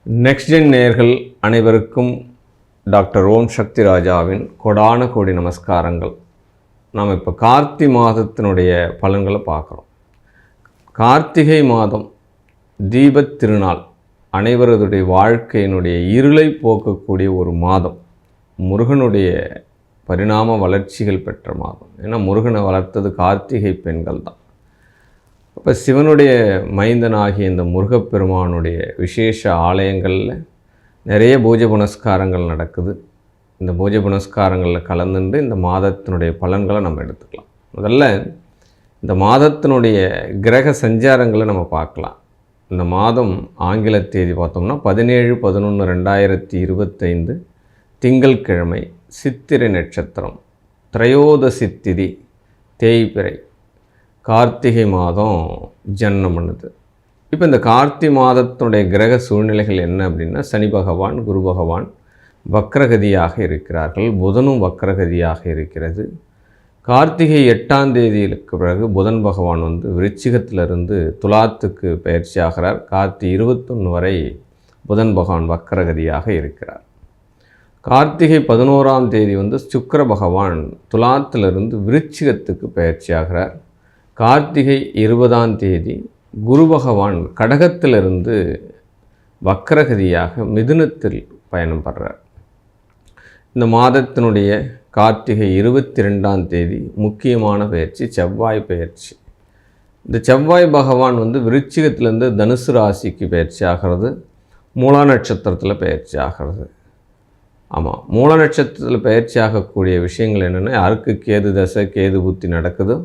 Next gen நேயர்கள் அனைவருக்கும் doctor ஓம் சக்தி ராஜாவின் கொடான கோடி நமஸ்காரங்கள். நாம் இப்போ கார்த்திகை மாதத்தினுடைய பலன்களை பார்க்குறோம். கார்த்திகை மாதம் தீபத் திருநாள், அனைவருடைய வாழ்க்கையினுடைய இருளை போக்கக்கூடிய ஒரு மாதம். முருகனுடைய பரிணாம வளர்ச்சிகள் பெற்ற மாதம். ஏன்னா முருகனை வளர்த்தது கார்த்திகை பெண்கள் தான். அப்போ சிவனுடைய மைந்தனாகிய இந்த முருகப்பெருமானுடைய விசேஷ ஆலயங்களில் நிறைய பூஜை புனஸ்காரங்கள் நடக்குது. இந்த பூஜை புனஸ்காரங்களில் கலந்துட்டு இந்த மாதத்தினுடைய பலன்களை நம்ம எடுத்துக்கலாம். முதல்ல இந்த மாதத்தினுடைய கிரக சஞ்சாரங்களை நம்ம பார்க்கலாம். இந்த மாதம் ஆங்கில தேதி பார்த்தோம்னா 17/11/2025 திங்கள்கிழமை, சித்திரை நட்சத்திரம், திரையோதசி திதி, தேய்பிறை, கார்த்திகை மாதம் ஜன்னம் பண்ணுது. இப்போ இந்த கார்த்திகை மாதத்தினுடைய கிரக சூழ்நிலைகள் என்ன அப்படின்னா, சனி பகவான், குரு பகவான் வக்ரகதியாக இருக்கிறார்கள். புதனும் வக்ரகதியாக இருக்கிறது. கார்த்திகை 8ஆம் தேதிக்கு பிறகு புதன் பகவான் விருச்சிகத்திலிருந்து துலாத்துக்கு பயிற்சி ஆகிறார். கார்த்திகை 21 வரை புதன் பகவான் வக்ரகதியாக இருக்கிறார். கார்த்திகை 11ஆம் தேதி சுக்கிர பகவான் துலாத்திலிருந்து விருச்சிகத்துக்கு பயிற்சி ஆகிறார். கார்த்திகை 20ஆம் தேதி குரு பகவான் கடகத்திலிருந்து வக்ரகதியாக மிதுனத்தில் பயணம் படுறார். இந்த மாதத்தினுடைய கார்த்திகை 22ஆம் தேதி முக்கியமான பயிற்சி, செவ்வாய் பயிற்சி. இந்த செவ்வாய் பகவான் விருச்சிகத்திலேருந்து தனுசு ராசிக்கு பயிற்சி ஆகிறது. மூலா நட்சத்திரத்தில் பயிற்சி ஆகிறது. ஆமாம், மூல நட்சத்திரத்தில் பயிற்சி ஆகக்கூடிய விஷயங்கள் என்னென்னா, யாருக்கு கேது தசை, கேது புத்தி நடக்குதோ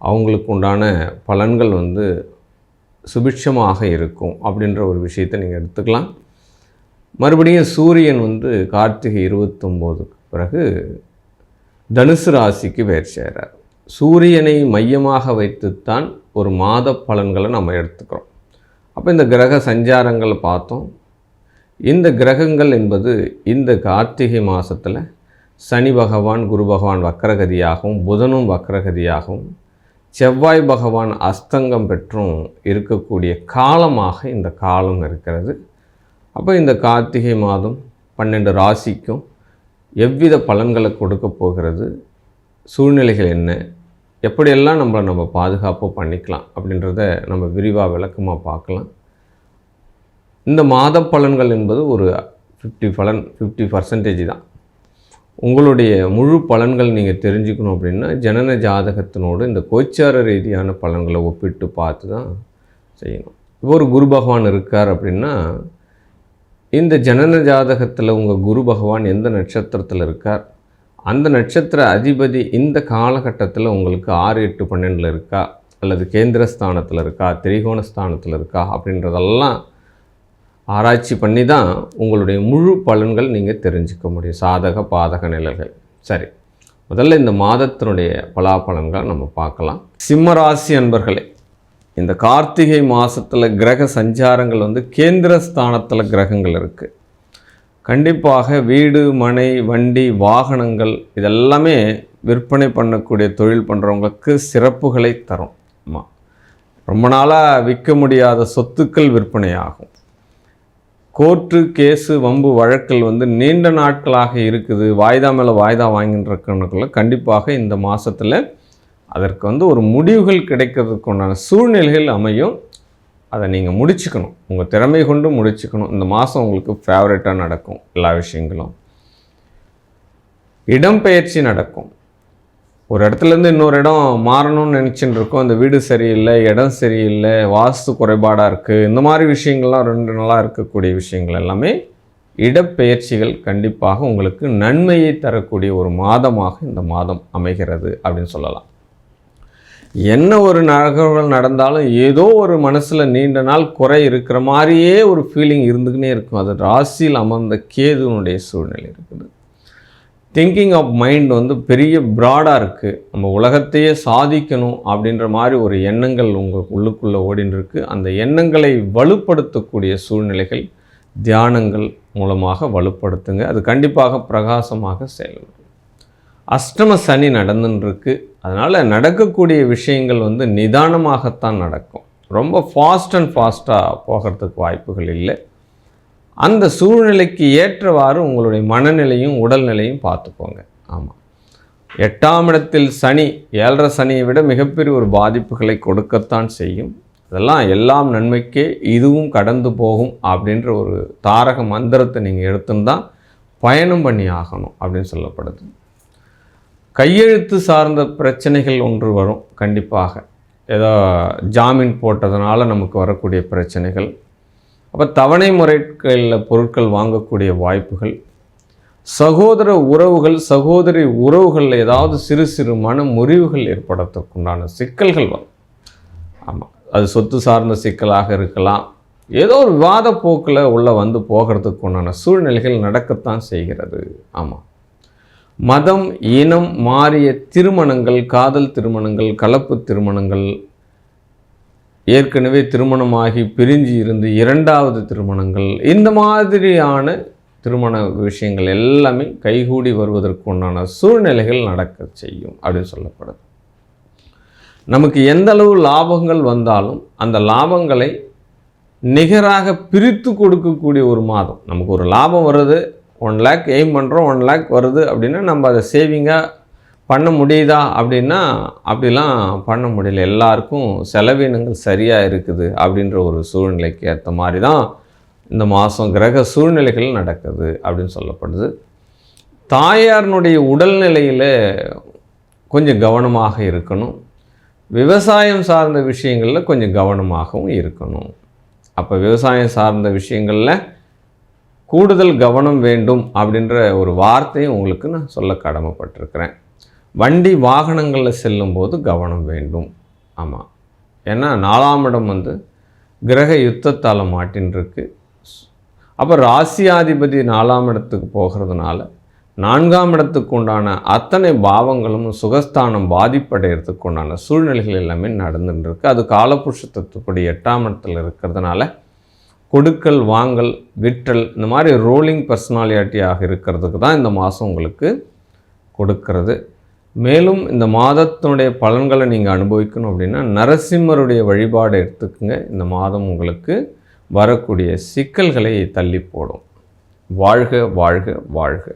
அவங்களுக்கு உண்டான பலன்கள் சுபிட்சமாக இருக்கும் அப்படின்ற ஒரு விஷயத்தை நீங்கள் எடுத்துக்கலாம். மறுபடியும் சூரியன் கார்த்திகை 29க்கு பிறகு தனுசு ராசிக்கு பயிற்சி ஆகிறார். சூரியனை மையமாக வைத்துத்தான் ஒரு மாத பலன்களை நம்ம எடுத்துக்கிறோம். அப்போ இந்த கிரக சஞ்சாரங்களை பார்த்தோம். இந்த கிரகங்கள் என்பது இந்த கார்த்திகை மாதத்தில் சனி பகவான், குரு பகவான் வக்ரகதியாகவும், புதனும் வக்ரகதியாகவும், செவ்வாய் பகவான் அஸ்தங்கம் பெற்றும் இருக்கக்கூடிய காலமாக இந்த காலம் இருக்கிறது. அப்போ இந்த கார்த்திகை மாதம் 12 ராசிக்கும் எவ்வித பலன்களை கொடுக்க போகிறது, சூழ்நிலைகள் என்ன, எப்படியெல்லாம் நம்ம பாதுகாப்பு பண்ணிக்கலாம் அப்படின்றத நம்ம விரிவாக விளக்கமாக பார்க்கலாம். இந்த மாத பலன்கள் என்பது ஒரு 50% தான். உங்களுடைய முழு பலன்கள் நீங்கள் தெரிஞ்சுக்கணும் அப்படின்னா ஜனன ஜாதகத்தினோடு இந்த கோச்சார ரீதியான பலன்களை ஒப்பிட்டு பார்த்து தான் செய்யணும். இப்போ ஒரு குரு பகவான் இருக்கார் அப்படின்னா, இந்த ஜனன ஜாதகத்தில் உங்கள் குரு பகவான் எந்த நட்சத்திரத்தில் இருக்கார், அந்த நட்சத்திர அதிபதி இந்த காலகட்டத்தில் உங்களுக்கு 6, 8, 12 இருக்கா, அல்லது கேந்திரஸ்தானத்தில் இருக்கா, திரிகோண ஸ்தானத்தில் இருக்கா அப்படின்றதெல்லாம் ஆராய்ச்சி பண்ணி தான் உங்களுடைய முழு பலன்கள் நீங்கள் தெரிஞ்சுக்க முடியும், சாதக பாதக நிலைகள். சரி, முதல்ல இந்த மாதத்தினுடைய பலாபலன்களை நம்ம பார்க்கலாம். சிம்மராசி அன்பர்களே, இந்த கார்த்திகை மாதத்தில் கிரக சஞ்சாரங்கள் கேந்திரஸ்தானத்தில் கிரகங்கள் இருக்குது. கண்டிப்பாக வீடு, மனை, வண்டி, வாகனங்கள் இதெல்லாமே விற்பனை பண்ணக்கூடிய தொழில் பண்ணுறவங்களுக்கு சிறப்புகளை தரும். ஆமாம், ரொம்ப நாளாக விற்க முடியாத சொத்துக்கள் விற்பனை ஆகும். கோர்ட்டு கேஸு வம்பு வழக்கல் நீண்ட நாட்களாக இருக்குது, வாய்தா மேலே வாய்தா வாங்கின்ற கணக்குள்ள கண்டிப்பாக இந்த மாதத்தில் அதற்கு ஒரு முடிவுகள் கிடைக்கிறதுக்கு உண்டான சூழ்நிலைகள் அமையும். அதை நீங்கள் முடிச்சுக்கணும், உங்கள் திறமை கொண்டு முடிச்சுக்கணும். இந்த மாதம் உங்களுக்கு ஃபேவரட்டாக நடக்கும். எல்லா விஷயங்களும் இடம்பெயர்ச்சி நடக்கும். ஒரு இடத்துலேருந்து இன்னொரு இடம் மாறணும்னு நினச்சின்னு இருக்கோம், அந்த வீடு சரியில்லை, இடம் சரியில்லை, வாஸ்து குறைபாடாக இருக்குது, இந்த மாதிரி விஷயங்கள்லாம் 2 நாளாக இருக்கக்கூடிய விஷயங்கள் எல்லாமே இடப்பெயர்ச்சிகள் கண்டிப்பாக உங்களுக்கு நன்மையை தரக்கூடிய ஒரு மாதமாக இந்த மாதம் அமைகிறது அப்படின்னு சொல்லலாம். என்ன ஒரு நகர்வுகள் நடந்தாலும் ஏதோ ஒரு மனசில் நீண்ட நாள் குறை இருக்கிற மாதிரியே ஒரு ஃபீலிங் இருந்துக்கினே இருக்கும். அது ராசியில் அமர்ந்த கேதுனுடைய சூழ்நிலை இருக்குது. திங்கிங் ஆஃப் மைண்ட் பெரிய ப்ராடாக இருக்குது. நம்ம உலகத்தையே சாதிக்கணும் அப்படின்ற மாதிரி ஒரு எண்ணங்கள் உங்கள் உள்ளுக்குள்ளே ஓடின்னு இருக்குது. அந்த எண்ணங்களை வலுப்படுத்தக்கூடிய சூழ்நிலைகள் தியானங்கள் மூலமாக வலுப்படுத்துங்க. அது கண்டிப்பாக பிரகாசமாக செயல்படும். அஷ்டம சனி நடந்துருக்கு. அதனால் நடக்கக்கூடிய விஷயங்கள் நிதானமாகத்தான் நடக்கும். ரொம்ப ஃபாஸ்ட்டாக போகிறதுக்கு வாய்ப்புகள் இல்லை. அந்த சூழ்நிலைக்கு ஏற்றவாறு உங்களுடைய மனநிலையும் உடல்நிலையும் பார்த்துக்கோங்க. ஆமாம், 8ஆம் இடத்தில் சனி, 7.5 சனியை விட மிகப்பெரிய ஒரு பாதிப்புகளை கொடுக்கத்தான் செய்யும். அதெல்லாம் எல்லாம் நன்மைக்கே, இதுவும் கடந்து போகும் அப்படின்ற ஒரு தாரக மந்திரத்தை நீங்கள் எடுத்துன்னு தான் பயணம் பண்ணி ஆகணும் அப்படின்னு சொல்லப்படுது. கையெழுத்து சார்ந்த பிரச்சனைகள் ஒன்று வரும் கண்டிப்பாக. ஏதோ ஜாமீன் போட்டதுனால நமக்கு வரக்கூடிய பிரச்சனைகள், அப்போ தவணை முறைகளில் பொருட்கள் வாங்கக்கூடிய வாய்ப்புகள், சகோதர உறவுகள், சகோதரி உறவுகளில் ஏதாவது சிறு சிறு மன முறிவுகள் ஏற்படுறதுக்குண்டான சிக்கல்கள் வரும். ஆமாம், அது சொத்து சார்ந்த சிக்கலாக இருக்கலாம். ஏதோ ஒரு விவாத போக்கில் உள்ள வந்து போகிறதுக்கு உண்டான சூழ்நிலைகள் நடக்கத்தான் செய்கிறது. ஆமாம், மதம் இனம் மாறிய திருமணங்கள், காதல் திருமணங்கள், கலப்பு திருமணங்கள், ஏற்கனவே திருமணமாகி பிரிஞ்சு இருந்து 2வது திருமணங்கள், இந்த மாதிரியான திருமண விஷயங்கள் எல்லாமே கைகூடி வருவதற்கு உண்டான சூழ்நிலைகள் நடக்க செய்யும் அப்படின்னு சொல்லப்படுது. நமக்கு எந்த அளவு லாபங்கள் வந்தாலும் அந்த லாபங்களை நிகராக பிரித்து கொடுக்கக்கூடிய ஒரு மாதம். நமக்கு ஒரு லாபம் வருது, 1 lakh எய்ம் பண்ணுறோம், 1 lakh வருது அப்படின்னா நம்ம அதை சேவிங்காக பண்ண முடியுதா அப்படின்னா அப்படிலாம் பண்ண முடியல. எல்லாருக்கும் செலவினங்கள் சரியாக இருக்குது அப்படின்ற ஒரு சூழ்நிலைக்கு ஏற்ற மாதிரி தான் இந்த மாதம் கிரக சூழ்நிலைகள் நடக்குது அப்படின்னு சொல்லப்படுது. தாயாரினுடைய உடல்நிலையில் கொஞ்சம் கவனமாக இருக்கணும். விவசாயம் சார்ந்த விஷயங்களில் கொஞ்சம் கவனமாகவும் இருக்கணும். அப்போ விவசாயம் சார்ந்த விஷயங்களில் கூடுதல் கவனம் வேண்டும் அப்படின்ற ஒரு வார்த்தையும் உங்களுக்கு நான் சொல்ல கடமைப்பட்டிருக்கிறேன். வண்டி வாகனங்களில் செல்லும்போது கவனம் வேண்டும். ஆமாம், ஏன்னா 4ஆம் இடம் கிரக யுத்தத்தால் மாட்டின்ருக்கு. அப்போ ராசியாதிபதி 4ஆம் இடத்துக்கு போகிறதுனால 4ஆம் இடத்துக்கு உண்டான அத்தனை பாவங்களும் சுகஸ்தானம் பாதிப்படைகிறதுக்கு உண்டான சூழ்நிலைகள் எல்லாமே நடந்துட்டுருக்கு. அது காலபுருஷ தத்துவப்படி 8ஆம் இடத்துல இருக்கிறதுனால கொடுக்கல் வாங்கல் விற்றல் இந்த மாதிரி ரோலிங் பர்சனாலிட்டியாக இருக்கிறதுக்கு தான் இந்த மாதம் உங்களுக்கு கொடுக்கறது. மேலும் இந்த மாதத்தினுடைய பலன்களை நீங்கள் அனுபவிக்கணும் அப்படின்னா நரசிம்மருடைய வழிபாடு எடுத்துக்கங்க. இந்த மாதம் உங்களுக்கு வரக்கூடிய சிக்கல்களை தள்ளி போடும். வாழ்க வாழ்க வாழ்க.